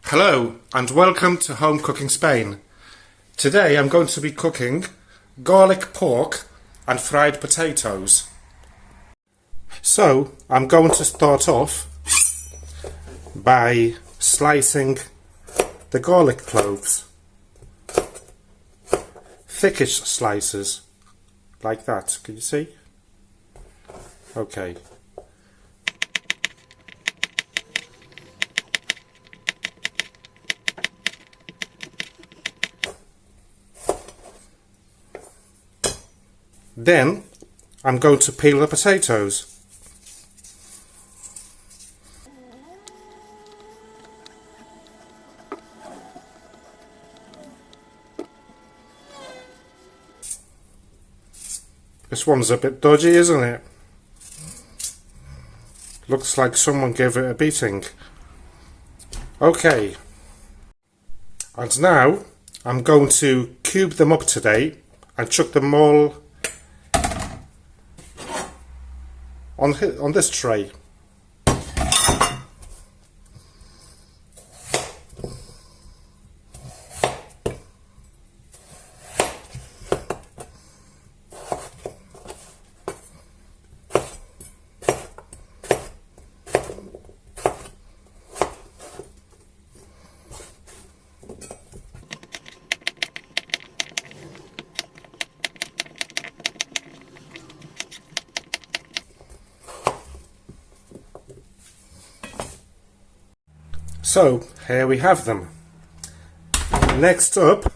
Hello and welcome to Home Cooking Spain. Today I'm going to be cooking garlic pork and fried potatoes. So I'm going to start off by slicing the garlic cloves. Thickish slices, like that. Can you see? Okay. Then I'm going to peel the potatoes. This one's a bit dodgy, isn't it? Looks like someone gave it a beating. Okay. And now I'm going to cube them up today and chuck them all on this tray. So here we have them. Next up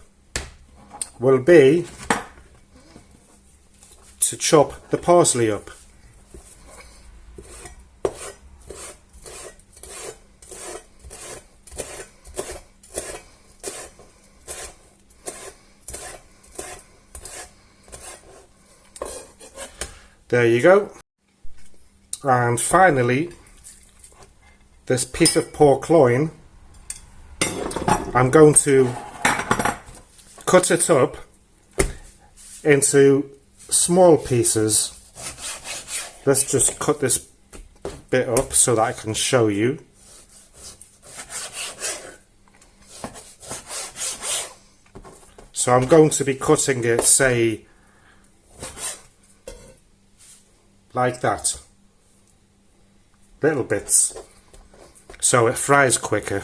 will be to chop the parsley up. There you go. And finally, this piece of pork loin, I'm going to cut it up into small pieces. Let's just cut this bit up so that I can show you. So I'm going to be cutting it, say, like that. Little bits, so it fries quicker.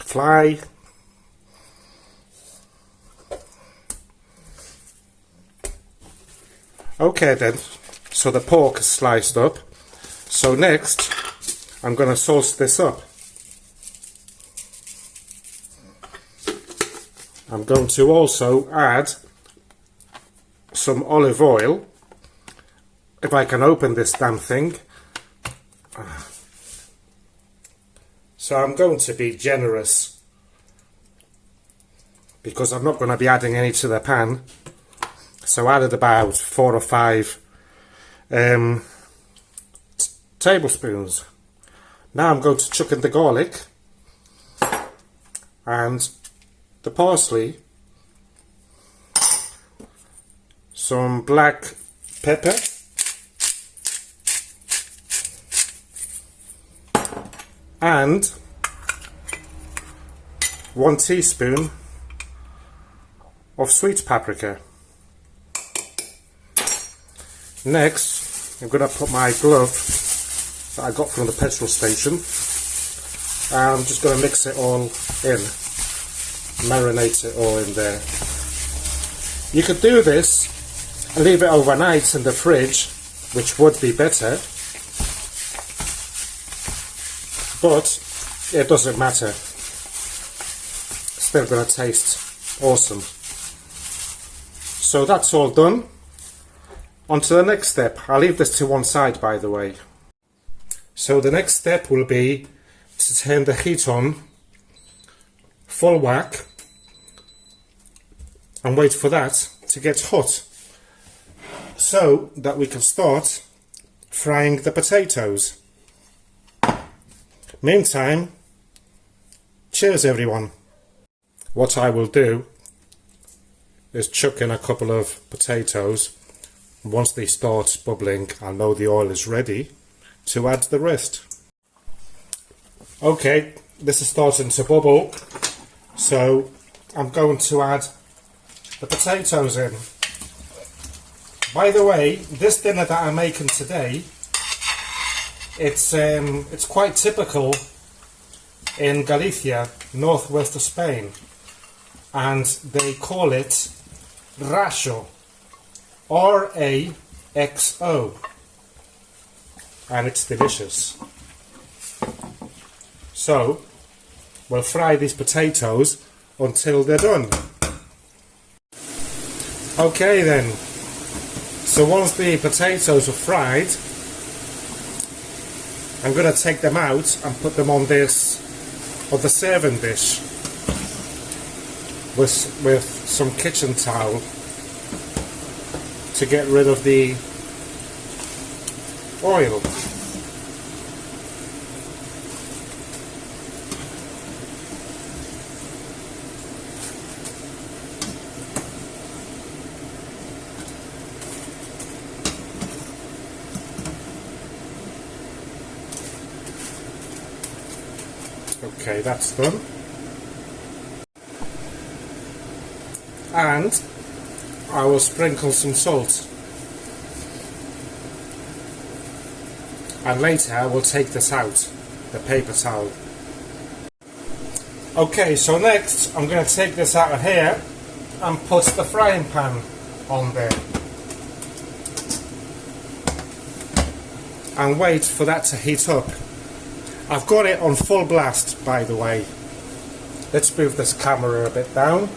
Fly. Okay then, so the pork is sliced up. So next, I'm going to sauce this up. I'm going to also add some olive oil. If I can open this damn thing. So I'm going to be generous because I'm not going to be adding any to the pan. So I added about 4 or 5 tablespoons. Now I'm going to chuck in the garlic and the parsley, some black pepper, and 1 teaspoon of sweet paprika. Next, I'm going to put my glove that I got from the petrol station, and I'm just going to mix it all in, marinate it all in there. You could do this and leave it overnight in the fridge, which would be better, but it doesn't matter. It's still going to taste awesome. So that's all done. On to the next step. I'll leave this to one side, by the way. So the next step will be to turn the heat on full whack and wait for that to get hot so that we can start frying the potatoes. Meantime, cheers everyone. What I will do is chuck in a couple of potatoes. Once they start bubbling, I'll know the oil is ready to add the rest. Okay, this is starting to bubble, so I'm going to add the potatoes in. By the way, this dinner that I'm making today, it's quite typical in Galicia, northwest of Spain, and they call it RAXO, R-A-X-O, and it's delicious. So we'll fry these potatoes until they're done. Okay then, so once the potatoes are fried, I'm going to take them out and put them on this, or the serving dish, with some kitchen towel to get rid of the oil. Okay, that's done. And I will sprinkle some salt. And later I will take this out, the paper towel. Okay, so next I'm going to take this out of here and put the frying pan on there. And wait for that to heat up. I've got it on full blast, by the way. Let's move this camera a bit down.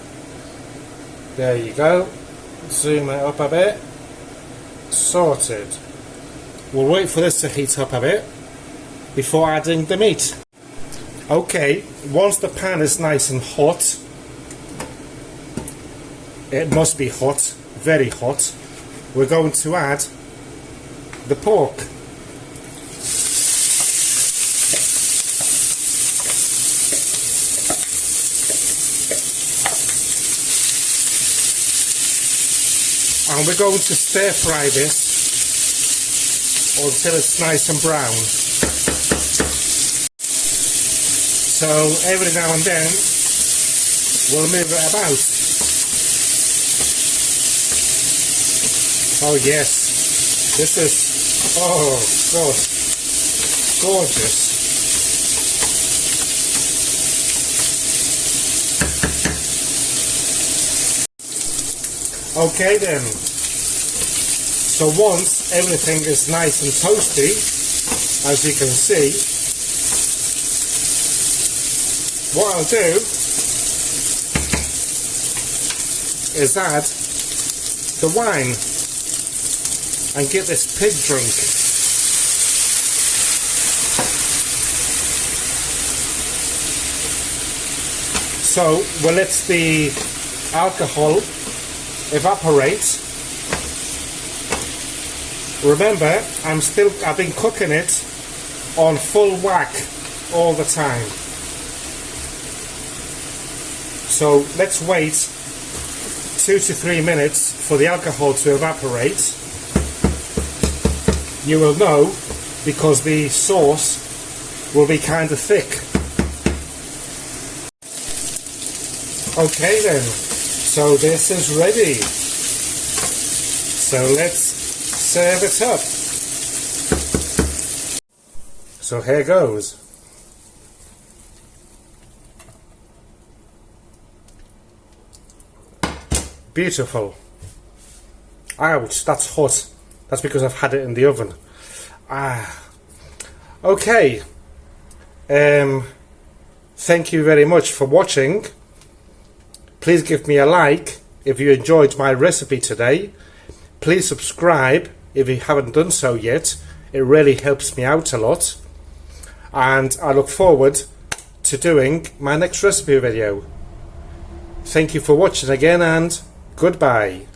There you go. Zoom it up a bit. Sorted. We'll wait for this to heat up a bit before adding the meat. Okay, once the pan is nice and hot, it must be hot, very hot, we're going to add the pork. And we're going to stir fry this until it's nice and brown. So every now and then we'll move it about. Oh yes, this is, oh god, gorgeous. Okay then, so once everything is nice and toasty, as you can see, what I'll do is add the wine and get this pig drink. So we'll let the alcohol evaporate. Remember, I've been cooking it on full whack all the time. So let's wait 2 to 3 minutes for the alcohol to evaporate. You will know because the sauce will be kind of thick. Okay then, so this is ready. So let's serve it up. So here goes. Beautiful. Ouch, that's hot. That's because I've had it in the oven. Okay. Thank you very much for watching. Please give me a like if you enjoyed my recipe today. Please subscribe if you haven't done so yet. It really helps me out a lot. And I look forward to doing my next recipe video. Thank you for watching again, and goodbye.